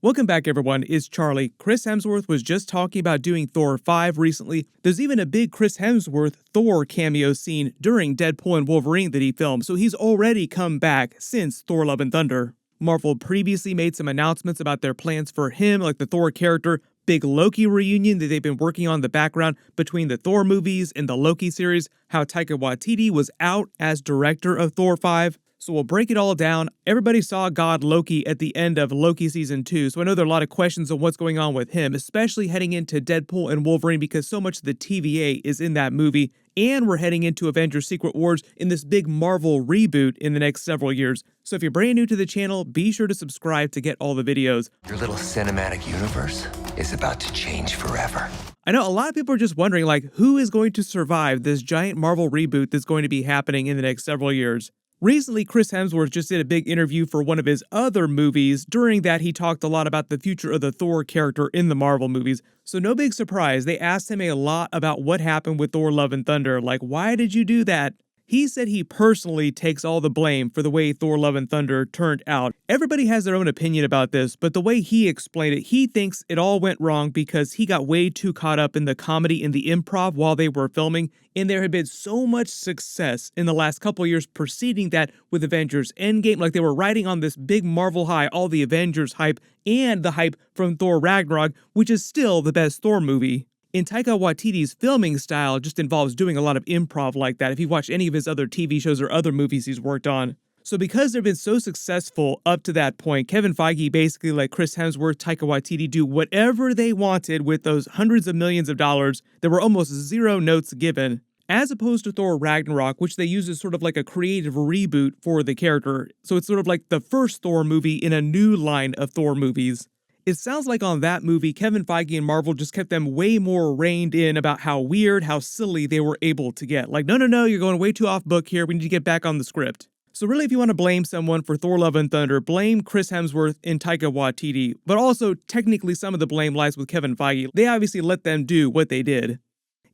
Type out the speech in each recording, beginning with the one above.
Welcome back everyone, it's Charlie. Chris Hemsworth was just talking about doing Thor 5 recently. There's even a big Chris Hemsworth Thor cameo scene during Deadpool and Wolverine that he filmed, so he's already come back since Thor Love and Thunder. Marvel previously made some announcements about their plans for him, like the Thor character, big Loki reunion that they've been working on in the background between the Thor movies and the Loki series, how Taika Waititi was out as director of Thor 5. So we'll break it all down. Everybody saw God Loki at the end of Loki Season 2, so I know there are a lot of questions on what's going on with him, especially heading into Deadpool and Wolverine because so much of the TVA is in that movie, and we're heading into Avengers Secret Wars in this big Marvel reboot in the next several years. So if you're brand new to the channel, be sure to subscribe to get all the videos. Your little cinematic universe is about to change forever. I know a lot of people are just wondering, like, who is going to survive this giant Marvel reboot that's going to be happening in the next several years? Recently, Chris Hemsworth just did a big interview for one of his other movies. During that, he talked a lot about the future of the Thor character in the Marvel movies. So no big surprise, they asked him a lot about what happened with Thor Love and Thunder. Like, why did you do that? He said he personally takes all the blame for the way Thor Love and Thunder turned out. Everybody has their own opinion about this, but the way he explained it, he thinks it all went wrong because he got way too caught up in the comedy and the improv while they were filming, and there had been so much success in the last couple years preceding that with Avengers Endgame. Like, they were riding on this big Marvel high, all the Avengers hype and the hype from Thor Ragnarok, which is still the best Thor movie. And Taika Waititi's filming style just involves doing a lot of improv like that if you watch any of his other TV shows or other movies he's worked on. So because they've been so successful up to that point, Kevin Feige basically let Chris Hemsworth, Taika Waititi do whatever they wanted with those hundreds of millions of dollars. There were almost zero notes given, as opposed to Thor Ragnarok, which they use as sort of like a creative reboot for the character. So it's sort of like the first Thor movie in a new line of Thor movies. It sounds like on that movie, Kevin Feige and Marvel just kept them way more reined in about how weird, how silly they were able to get. Like, no, you're going way too off book here. We need to get back on the script. So really, if you want to blame someone for Thor Love and Thunder, blame Chris Hemsworth and Taika Waititi. But also, technically, some of the blame lies with Kevin Feige. They obviously let them do what they did.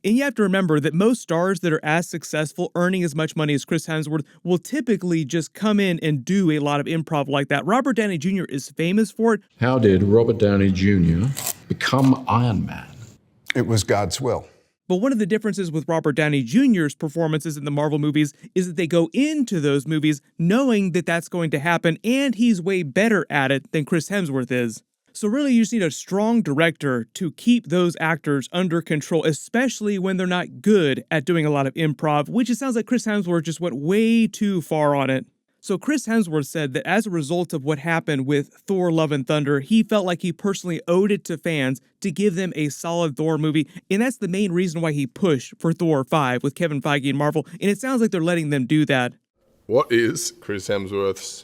And you have to remember that most stars that are as successful, earning as much money as Chris Hemsworth, will typically just come in and do a lot of improv like that. Robert Downey Jr. is famous for it. How did Robert Downey Jr. become Iron Man? It was God's will. But one of the differences with Robert Downey Jr.'s performances in the Marvel movies is that they go into those movies knowing that that's going to happen, and he's way better at it than Chris Hemsworth is. So really, you just need a strong director to keep those actors under control, especially when they're not good at doing a lot of improv, which it sounds like Chris Hemsworth just went way too far on it. So Chris Hemsworth said that as a result of what happened with Thor Love and Thunder, he felt like he personally owed it to fans to give them a solid Thor movie, and that's the main reason why he pushed for Thor 5 with Kevin Feige and Marvel, and it sounds like they're letting them do that. What is Chris Hemsworth's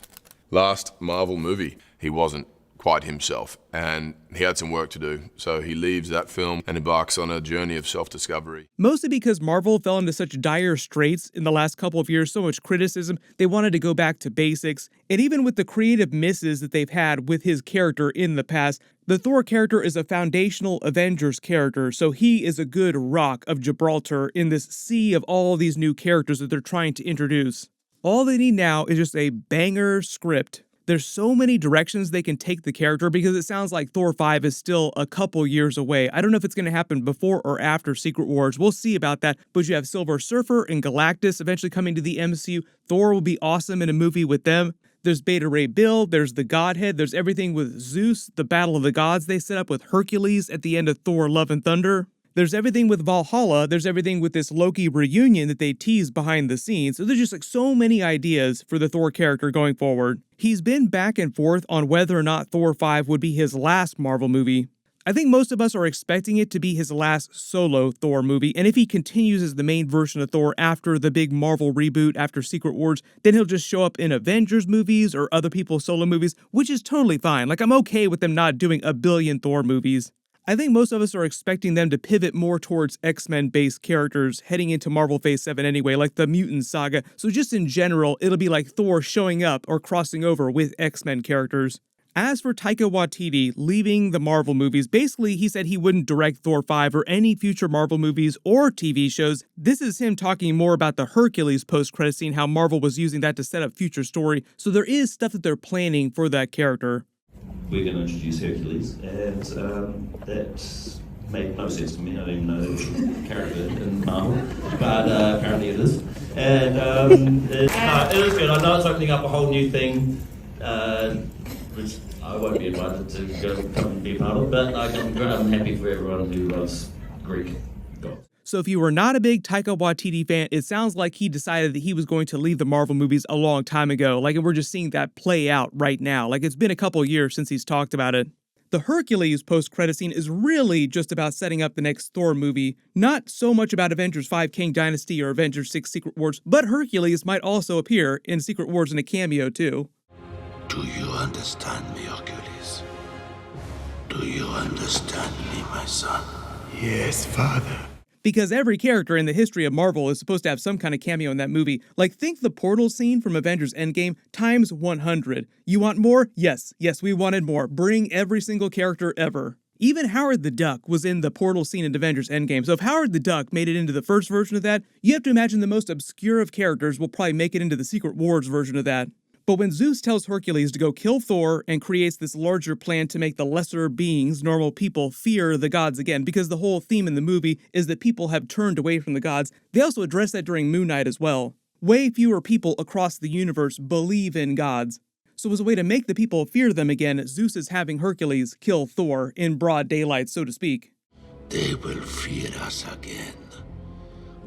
last Marvel movie? He wasn't quite himself, and he had some work to do, so he leaves that film and embarks on a journey of self-discovery. Mostly because Marvel fell into such dire straits in the last couple of years, so much criticism, they wanted to go back to basics, and even with the creative misses that they've had with his character in the past, the Thor character is a foundational Avengers character, so he is a good rock of Gibraltar in this sea of all these new characters that they're trying to introduce. All they need now is just a banger script. There's so many directions they can take the character because it sounds like Thor 5 is still a couple years away. I don't know if it's going to happen before or after Secret Wars. We'll see about that. But you have Silver Surfer and Galactus eventually coming to the MCU. Thor will be awesome in a movie with them. There's Beta Ray Bill, there's the Godhead, there's everything with Zeus, the Battle of the Gods they set up with Hercules at the end of Thor Love and Thunder. There's everything with Valhalla, there's everything with this Loki reunion that they teased behind the scenes, so there's just like so many ideas for the Thor character going forward. He's been back and forth on whether or not Thor 5 would be his last Marvel movie. I think most of us are expecting it to be his last solo Thor movie, and if he continues as the main version of Thor after the big Marvel reboot after Secret Wars, then he'll just show up in Avengers movies or other people's solo movies, which is totally fine. Like, I'm okay with them not doing a billion Thor movies. I think most of us are expecting them to pivot more towards X-Men based characters heading into Marvel Phase 7 anyway, like the Mutant Saga. So just in general, it'll be like Thor showing up or crossing over with X-Men characters. As for Taika Waititi leaving the Marvel movies, basically he said he wouldn't direct Thor 5 or any future Marvel movies or TV shows. This is him talking more about the Hercules post-credit scene, how Marvel was using that to set up future story. So there is stuff that they're planning for that character. we're going to introduce Hercules, and that made no sense to me. I didn't even know there was a character in Marvel, but apparently it is. And it is good. I know it's opening up a whole new thing, which I won't be invited to go come and be a part of, but I'm happy for everyone who loves Greek gods. So if you were not a big Taika Waititi fan, it sounds like he decided that he was going to leave the Marvel movies a long time ago. Like, and we're just seeing that play out right now. Like, it's been a couple years since he's talked about it. The Hercules post-credit scene is really just about setting up the next Thor movie. Not so much about Avengers 5 Kang Dynasty or Avengers 6 Secret Wars, but Hercules might also appear in Secret Wars in a cameo too. Do you understand me, Hercules? Do you understand me, my son? Yes, Father. Because every character in the history of Marvel is supposed to have some kind of cameo in that movie. Like, think the portal scene from Avengers Endgame times 100. You want more? Yes, we wanted more. Bring every single character ever. Even Howard the Duck was in the portal scene in Avengers Endgame. So if Howard the Duck made it into the first version of that, you have to imagine the most obscure of characters will probably make it into the Secret Wars version of that. But when Zeus tells Hercules to go kill Thor and creates this larger plan to make the lesser beings, normal people, fear the gods again, because the whole theme in the movie is that people have turned away from the gods, they also address that during Moon Knight as well. Way fewer people across the universe believe in gods. So as a way to make the people fear them again, Zeus is having Hercules kill Thor in broad daylight, so to speak. They will fear us again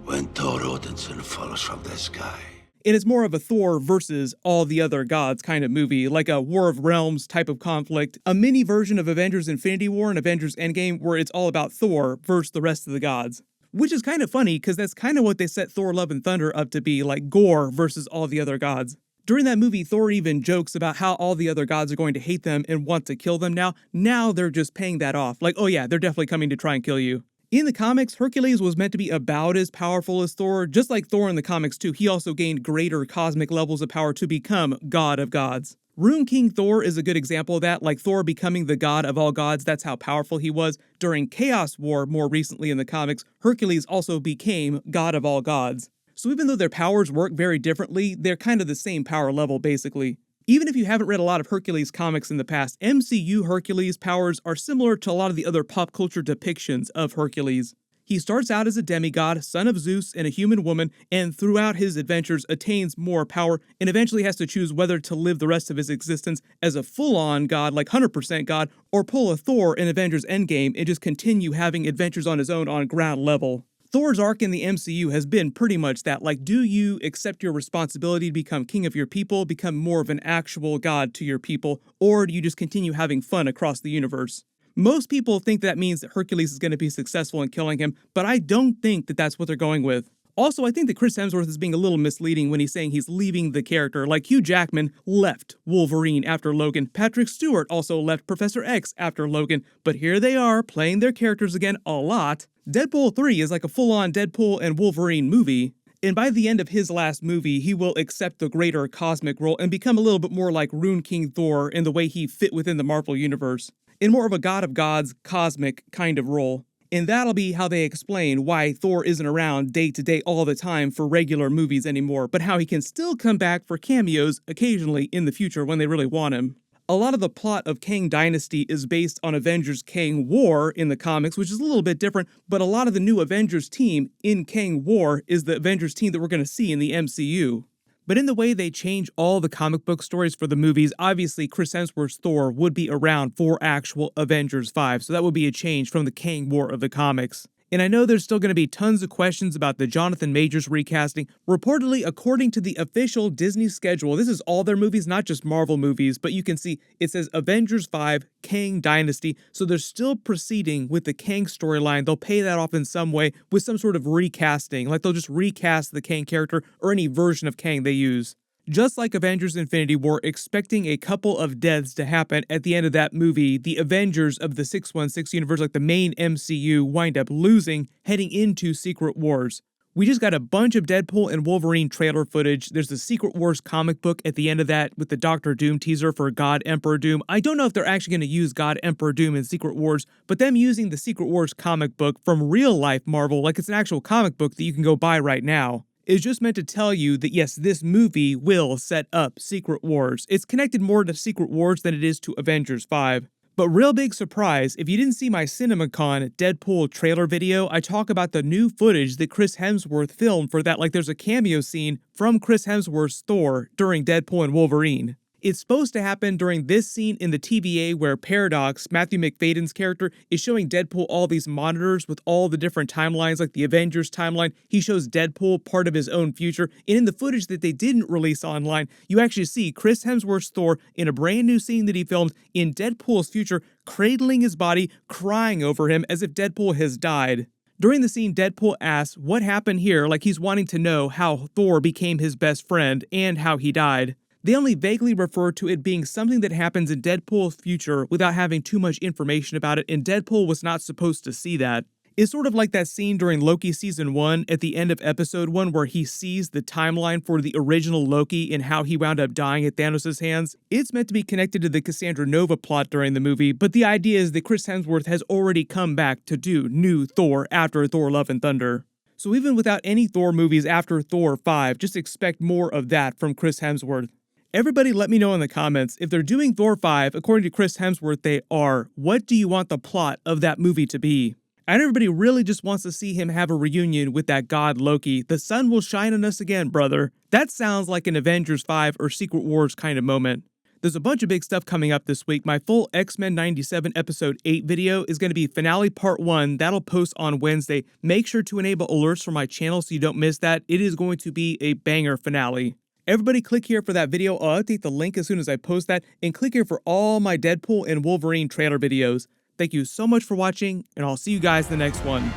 when Thor Odinson falls from the sky. And it's more of a Thor versus all the other gods kind of movie, like a War of Realms type of conflict, a mini version of Avengers Infinity War and Avengers Endgame where it's all about Thor versus the rest of the gods. Which is kind of funny because that's kind of what they set Thor Love and Thunder up to be, like Gorr versus all the other gods. During that movie, Thor even jokes about how all the other gods are going to hate them and want to kill them now. Now they're just paying that off. Like, oh yeah, they're definitely coming to try and kill you. In the comics, Hercules was meant to be about as powerful as Thor. Just like Thor in the comics too, he also gained greater cosmic levels of power to become God of Gods. Rune King Thor is a good example of that, like Thor becoming the god of all gods. That's how powerful he was. During Chaos War, more recently in the comics, Hercules also became god of all gods. So even though their powers work very differently, they're kind of the same power level, basically. Even if you haven't read a lot of Hercules comics in the past, MCU Hercules powers are similar to a lot of the other pop culture depictions of Hercules. He starts out as a demigod, son of Zeus and a human woman, and throughout his adventures attains more power and eventually has to choose whether to live the rest of his existence as a full-on god, like 100% god, or pull a Thor in Avengers Endgame and just continue having adventures on his own on ground level. Thor's arc in the MCU has been pretty much that, like, do you accept your responsibility to become king of your people, become more of an actual god to your people, or do you just continue having fun across the universe? Most people think that means that Hercules is going to be successful in killing him, but I don't think that that's what they're going with. Also, I think that Chris Hemsworth is being a little misleading when he's saying he's leaving the character. Like, Hugh Jackman left Wolverine after Logan. Patrick Stewart also left Professor X after Logan. But here they are, playing their characters again a lot. Deadpool 3 is like a full-on Deadpool and Wolverine movie. And by the end of his last movie, he will accept the greater cosmic role and become a little bit more like Rune King Thor in the way he fit within the Marvel Universe. In more of a god of gods, cosmic kind of role. And that'll be how they explain why Thor isn't around day to day all the time for regular movies anymore, but how he can still come back for cameos occasionally in the future when they really want him. A lot of the plot of Kang Dynasty is based on Avengers Kang War in the comics, which is a little bit different, but a lot of the new Avengers team in Kang War is the Avengers team that we're going to see in the MCU. But in the way they change all the comic book stories for the movies, obviously Chris Hemsworth's Thor would be around for actual Avengers 5, so that would be a change from the Kang War of the comics. And I know there's still going to be tons of questions about the Jonathan Majors recasting. Reportedly, according to the official Disney schedule, this is all their movies, not just Marvel movies, but you can see it says Avengers 5, Kang Dynasty, so they're still proceeding with the Kang storyline. They'll pay that off in some way with some sort of recasting, like they'll just recast the Kang character or any version of Kang they use. Just like Avengers Infinity War, expecting a couple of deaths to happen at the end of that movie, the Avengers of the 616 universe, like the main MCU, wind up losing heading into Secret Wars. We just got a bunch of Deadpool and Wolverine trailer footage. There's the Secret Wars comic book at the end of that with the Doctor Doom teaser for God Emperor Doom. I don't know if they're actually going to use God Emperor Doom in Secret Wars, but them using the Secret Wars comic book from real life Marvel, like it's an actual comic book that you can go buy right now, is just meant to tell you that yes, this movie will set up Secret Wars. It's connected more to Secret Wars than it is to Avengers 5. But real big surprise, if you didn't see my CinemaCon Deadpool trailer video, I talk about the new footage that Chris Hemsworth filmed for that, like there's a cameo scene from Chris Hemsworth's Thor during Deadpool and Wolverine. It's supposed to happen during this scene in the TVA where Paradox, Matthew McFadden's character, is showing Deadpool all these monitors with all the different timelines, like the Avengers timeline. He shows Deadpool part of his own future, and in the footage that they didn't release online, you actually see Chris Hemsworth's Thor in a brand new scene that he filmed in Deadpool's future, cradling his body, crying over him as if Deadpool has died. During the scene, Deadpool asks what happened here, like he's wanting to know how Thor became his best friend and how he died. They only vaguely refer to it being something that happens in Deadpool's future without having too much information about it, and Deadpool was not supposed to see that. It's sort of like that scene during Loki Season 1 at the end of Episode 1 where he sees the timeline for the original Loki and how he wound up dying at Thanos' hands. It's meant to be connected to the Cassandra Nova plot during the movie, but the idea is that Chris Hemsworth has already come back to do new Thor after Thor Love and Thunder. So even without any Thor movies after Thor 5, just expect more of that from Chris Hemsworth. Everybody let me know in the comments, if they're doing Thor 5, according to Chris Hemsworth they are, what do you want the plot of that movie to be? And everybody really just wants to see him have a reunion with that god Loki. The sun will shine on us again, brother. That sounds like an Avengers 5 or Secret Wars kind of moment. There's a bunch of big stuff coming up this week. My full X-Men 97 Episode 8 video is going to be Finale Part 1. That'll post on Wednesday. Make sure to enable alerts for my channel so you don't miss that. It is going to be a banger finale. Everybody click here for that video. I'll update the link as soon as I post that, and click here for all my Deadpool and Wolverine trailer videos. Thank you so much for watching, and I'll see you guys in the next one.